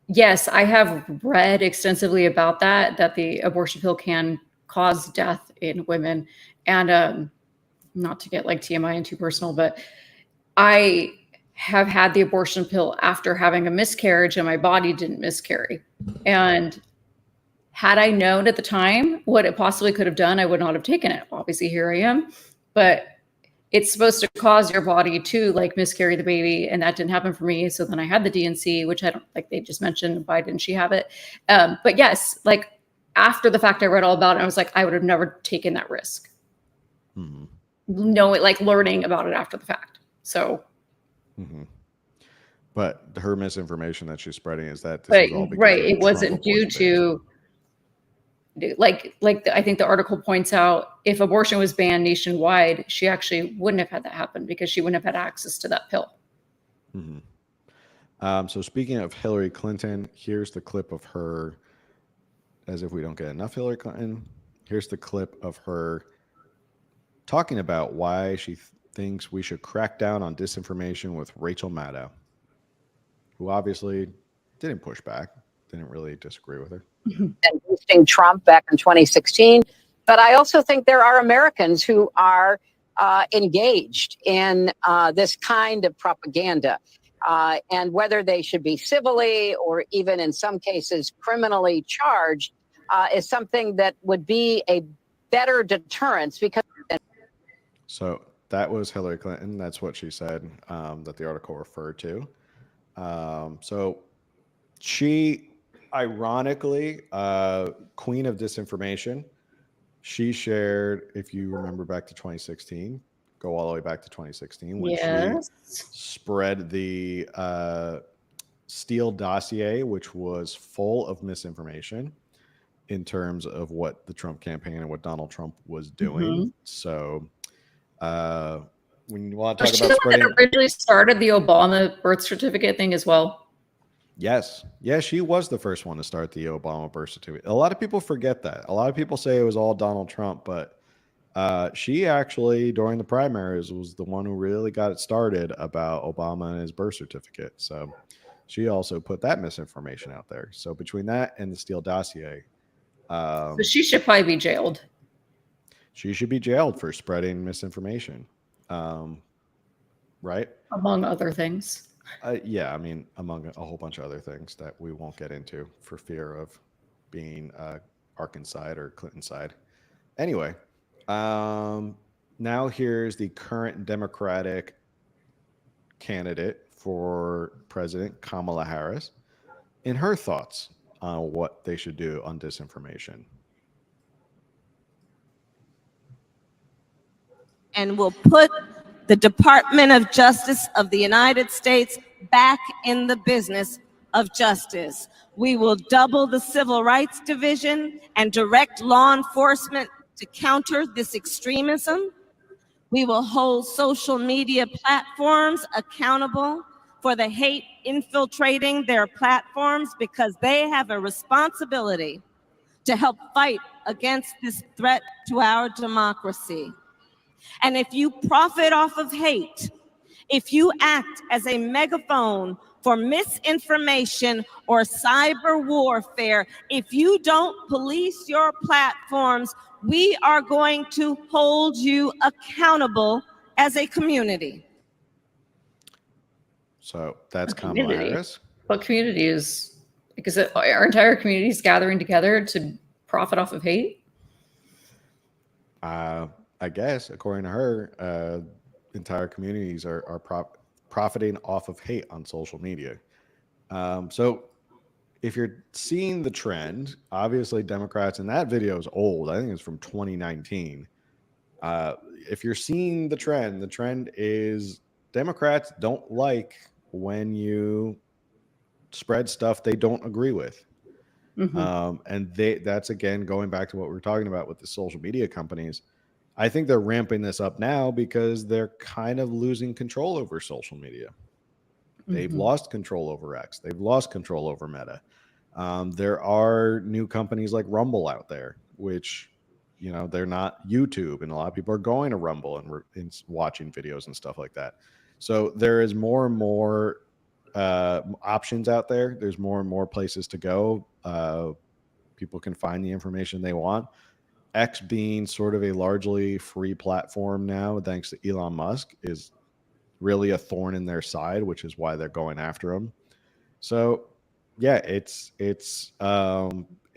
yes, I have read extensively about that the abortion pill can cause death in women. And not to get like TMI and too personal, but I have had the abortion pill after having a miscarriage and my body didn't miscarry. And had I known at the time what it possibly could have done, I would not have taken it. Obviously, here I am. But it's supposed to cause your body to like miscarry the baby. And that didn't happen for me. So then I had the DNC, which I don't like, they just mentioned, why didn't she have it? But yes, like after the fact, I read all about it. I was like, I would have never taken that risk. Mm-hmm. Like learning about it after the fact. So. Mm-hmm. But her misinformation that she's spreading is that this is all because right. It wasn't due to like I think the article points out, if abortion was banned nationwide, she actually wouldn't have had that happen because she wouldn't have had access to that pill. Mm-hmm. So speaking of Hillary Clinton, here's the clip of her, as if we don't get enough Hillary Clinton. Here's the clip of her talking about why she thinks we should crack down on disinformation with Rachel Maddow, who obviously didn't push back, didn't really disagree with her. And boosting Trump back in 2016. But I also think there are Americans who are engaged in this kind of propaganda. And whether they should be civilly or even in some cases criminally charged is something that would be a better deterrence because. So that was Hillary Clinton. That's what she said, that the article referred to. So she, ironically, queen of disinformation, she shared, if you remember back to 2016, go all the way back to 2016, when she spread the Steele dossier, which was full of misinformation in terms of what the Trump campaign and what Donald Trump was doing. So when you want to talk about spreading, that originally started the Obama birth certificate thing as well. Yes. Yeah, she was the first one to start the Obama birth certificate. A lot of people forget that. A lot of people say it was all Donald Trump, but she actually, during the primaries, was the one who really got it started about Obama and his birth certificate. So she also put that misinformation out there. So between that and the Steele dossier, So she should probably be jailed. She should be jailed for spreading misinformation. Right? Among other things. Yeah, I mean, among a whole bunch of other things that we won't get into for fear of being Arkansas side or Clinton side. Anyway, now here's the current Democratic candidate for president, Kamala Harris, and her thoughts on what they should do on disinformation. And will put the Department of Justice of the United States back in the business of justice. We will double the Civil Rights Division and direct law enforcement to counter this extremism. We will hold social media platforms accountable for the hate infiltrating their platforms, because they have a responsibility to help fight against this threat to our democracy. And if you profit off of hate, if you act as a megaphone for misinformation or cyber warfare, if you don't police your platforms, we are going to hold you accountable as a community. So that's Kamala Harris. What community is, because our entire community is gathering together to profit off of hate? I guess, according to her, entire communities are profiting off of hate on social media. So if you're seeing the trend, obviously Democrats, and that video is old. I think it's from 2019. If you're seeing the trend is Democrats don't like when you spread stuff they don't agree with. And that's, again, going back to what we're talking about with the social media companies. I think they're ramping this up now because they're kind of losing control over social media. They've lost control over X. They've lost control over Meta. There are new companies like Rumble out there, which, you know, they're not YouTube, and a lot of people are going to Rumble and watching videos and stuff like that. So there is more and more options out there. There's more and more places to go. People can find the information they want. X, being sort of a largely free platform now, thanks to Elon Musk, is really a thorn in their side, which is why they're going after them. So yeah, it's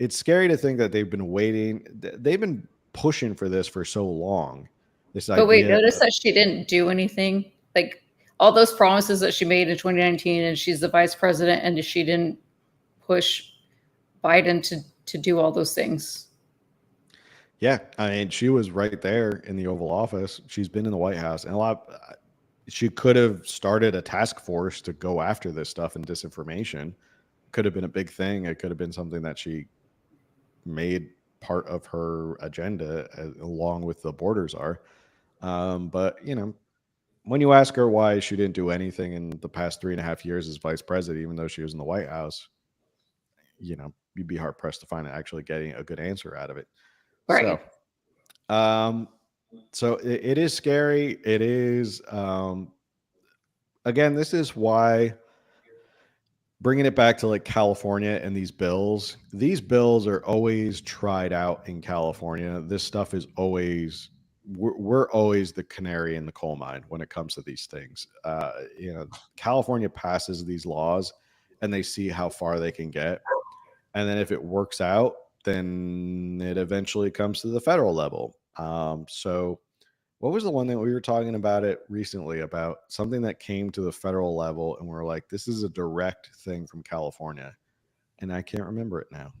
scary to think that they've been waiting. They've been pushing for this for so long. But wait, notice that she didn't do anything. Like all those promises that she made in 2019, and she's the vice president, and she didn't push Biden to do all those things. Yeah, I mean, she was right there in the Oval Office. She's been in the White House, and she could have started a task force to go after this stuff and disinformation. Could have been a big thing. It could have been something that she made part of her agenda, along with the borders are. But, you know, when you ask her why she didn't do anything in the past 3.5 years as vice president, even though she was in the White House, you know, you'd be hard pressed to find actually getting a good answer out of it. Right. So it is scary. It is, again, this is why, bringing it back to like California and these bills are always tried out in California. This stuff is always we're always the canary in the coal mine when it comes to these things. California passes these laws and they see how far they can get. And then if it works out, then it eventually comes to the federal level. So what was the one that we were talking about it recently about something that came to the federal level and we're like, this is a direct thing from California. And I can't remember it now.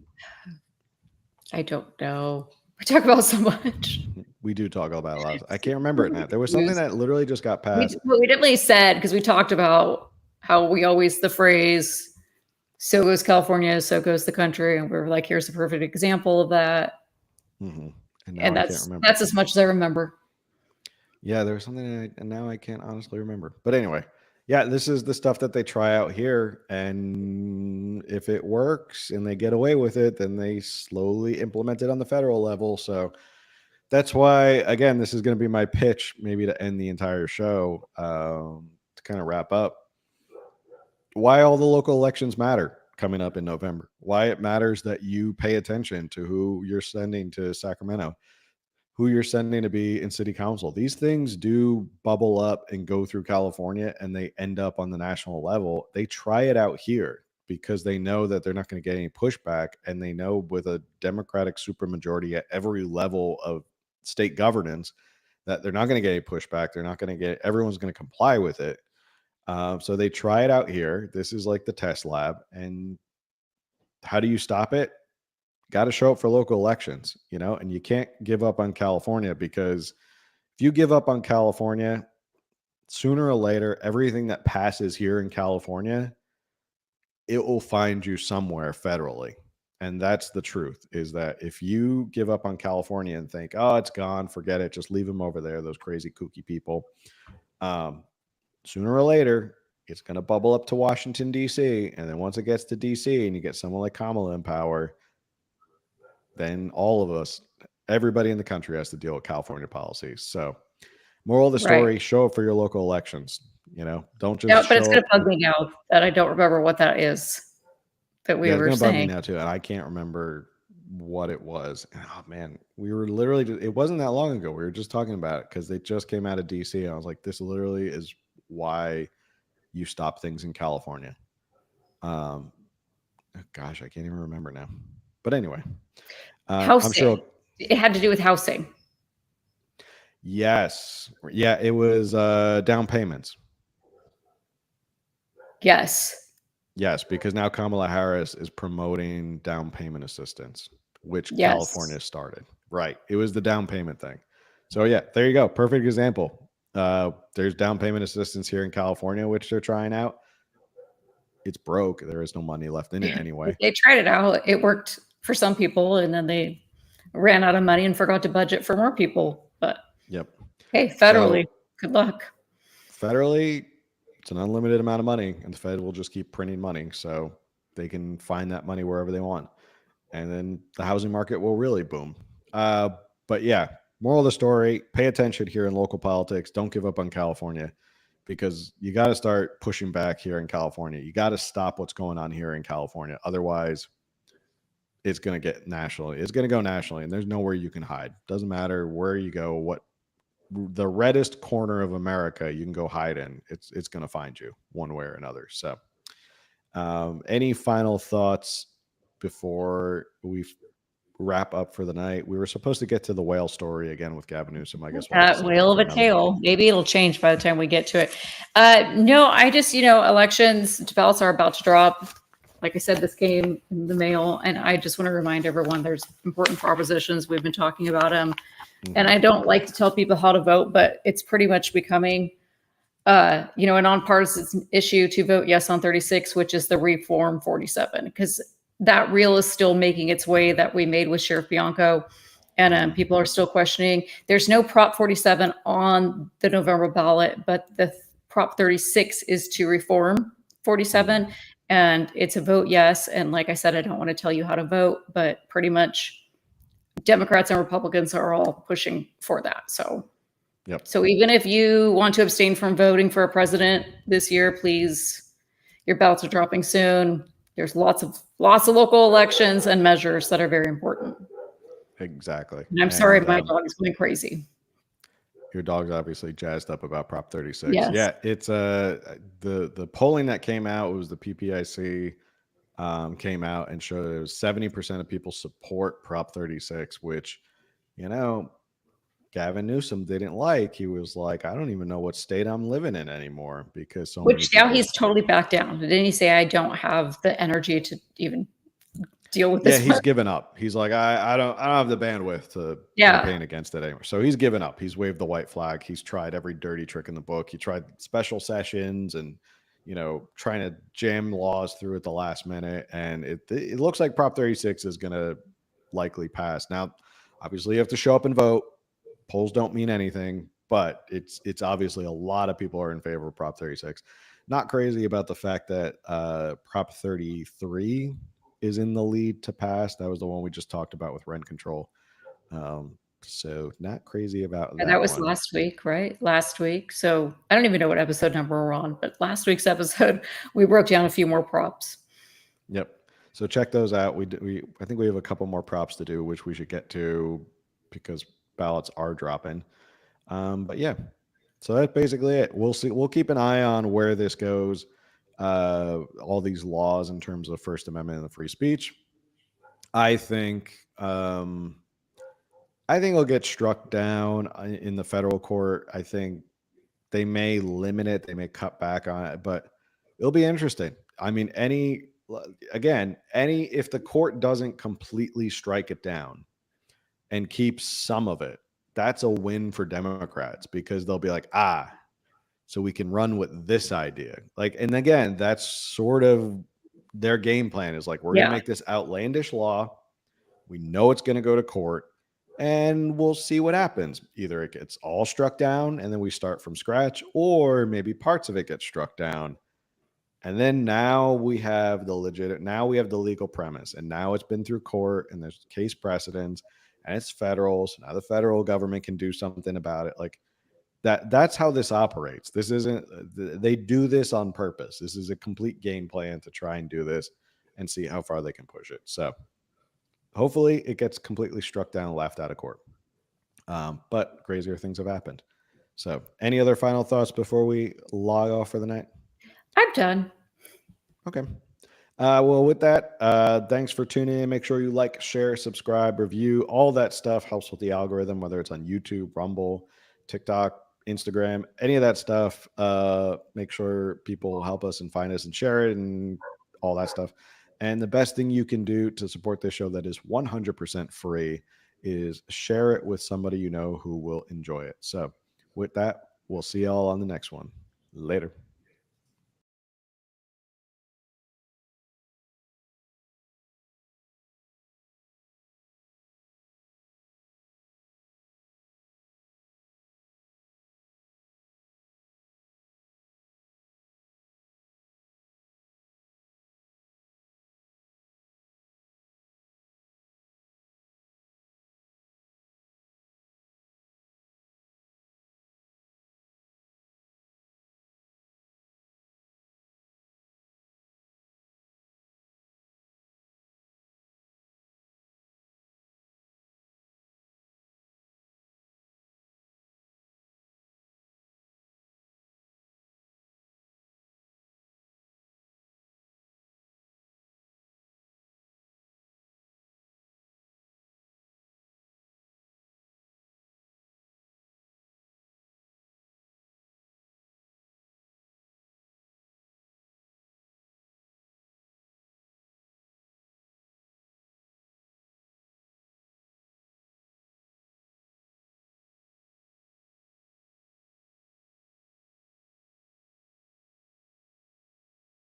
I don't know. We talk about so much. We do talk about a lot. I can't remember it now. There was something that literally just got passed. We definitely said, because we talked about how we always, the phrase, so goes California, so goes the country. And we were like, here's a perfect example of that. Mm-hmm. And that's as much as I remember. Yeah, there was something, and now I can't honestly remember. But anyway, yeah, this is the stuff that they try out here. And if it works and they get away with it, then they slowly implement it on the federal level. So that's why, again, this is going to be my pitch, maybe to end the entire show, to kind of wrap up. Why all the local elections matter coming up in November. Why it matters that you pay attention to who you're sending to Sacramento, who you're sending to be in city council. These things do bubble up and go through California and they end up on the national level. They try it out here because they know that they're not going to get any pushback. And they know with a Democratic supermajority at every level of state governance that they're not going to get any pushback. They're not going to get, everyone's going to comply with it. So they try it out here. This is like the test lab. And how do you stop it? Got to show up for local elections, and you can't give up on California, because if you give up on California, sooner or later, everything that passes here in California, it will find you somewhere federally. And that's the truth, is that if you give up on California and think, oh, it's gone, forget it, just leave them over there, those crazy kooky people. Sooner or later, it's going to bubble up to Washington, D.C. And then once it gets to D.C. and you get someone like Kamala in power, then all of us, everybody in the country has to deal with California policies. So moral of the story, show up for your local elections. Don't just but it's going to bug me now that I don't remember what that is that we were saying. It's going to bug me now too. And I can't remember what it was. Oh man, we were literally, it wasn't that long ago. We were just talking about it because they just came out of DC. And I was like, this literally is why you stop things in California. Gosh, I can't even remember now. But anyway, housing. I'm sure it had to do with housing. Yes. Yeah, it was down payments. Yes, because now Kamala Harris is promoting down payment assistance, which California started. Right. It was the down payment thing. So yeah, there you go. Perfect example. There's down payment assistance here in California, which they're trying out. It's broke. There is no money left in it anyway. They tried it out. It worked for some people, and then they ran out of money and forgot to budget for more people. But hey, federally, good luck. Federally, it's an unlimited amount of money, and the Fed will just keep printing money, so they can find that money wherever they want, and then the housing market will really boom. But yeah, moral of the story: pay attention here in local politics. Don't give up on California, because you got to start pushing back here in California. You got to stop what's going on here in California. Otherwise, it's going to get nationally. It's going to go nationally, and there's nowhere you can hide. Doesn't matter where you go, what the reddest corner of America you can go hide in. It's going to find you one way or another. So, any final thoughts before we wrap up for the night? We were supposed to get to the whale story again with Gavin Newsom. I guess that whale of a tale. Maybe it'll change by the time we get to it. No, I just, elections ballots are about to drop. Like I said, this came in the mail, and I just want to remind everyone there's important propositions. We've been talking about them, and I don't like to tell people how to vote, but it's pretty much becoming, a nonpartisan issue to vote yes on 36, which is the reform 47, because that reel is still making its way that we made with Sheriff Bianco, and people are still questioning. There's no Prop 47 on the November ballot, but the Prop 36 is to reform 47. And it's a vote yes. And like I said, I don't want to tell you how to vote, but pretty much Democrats and Republicans are all pushing for that. So, So even if you want to abstain from voting for a president this year, please, your ballots are dropping soon. There's lots of local elections and measures that are very important. Exactly. And I'm sorry, my dog is going crazy. Your dog's obviously jazzed up about Prop 36. Yes. Yeah, it's the polling that came out, it was the PPIC came out and showed it was 70% of people support Prop 36, which, you know, Gavin Newsom didn't like. He was like, I don't even know what state I'm living in anymore because so many Which now people. he's totally backed down. Didn't he say, I don't have the energy to even deal with Yeah, this? he's given up. He's like, I don't have the bandwidth to campaign against it anymore. So he's given up. He's waved the white flag. He's tried every dirty trick in the book. He tried special sessions and, you know, trying to jam laws through at the last minute. And it looks like Prop 36 is going to likely pass. Now, obviously, you have to show up and vote. Polls don't mean anything, but it's obviously a lot of people are in favor of Prop 36. Not crazy about the fact that Prop 33 is in the lead to pass. That was the one we just talked about with rent control. So not crazy about that. That was one. last week, right? Last week. So I don't even know what episode number we're on, but last week's episode, we broke down a few more props. Yep. So check those out. I think we have a couple more props to do, which we should get to because ballots are dropping. But yeah, so that's basically it. We'll see. We'll keep an eye on where this goes. All these laws in terms of First Amendment and the free speech. I think it'll get struck down in the federal court. I think they may limit it. They may cut back on it, but it'll be interesting. I mean, if the court doesn't completely strike it down and keeps some of it, that's a win for Democrats because they'll be like, so we can run with this idea. Like, and again, that's sort of their game plan is like, we're going to make this outlandish law. We know it's going to go to court and we'll see what happens. Either it gets all struck down and then we start from scratch, or maybe parts of it get struck down. And then now we have the legal premise, and now it's been through court and there's case precedents and it's federal. So now the federal government can do something about it. Like that's how this operates. This isn't, they do this on purpose. This is a complete game plan to try and do this and see how far they can push it. So hopefully it gets completely struck down and laughed out of court. But crazier things have happened. So any other final thoughts before we log off for the night? I'm done. Okay. Well, with that, thanks for tuning in. Make sure you like, share, subscribe, review. All that stuff helps with the algorithm, whether it's on YouTube, Rumble, TikTok, Instagram, any of that stuff. Make sure people help us and find us and share it and all that stuff. And the best thing you can do to support this show that is 100% free is share it with somebody you know who will enjoy it. So with that, we'll see y'all on the next one. Later.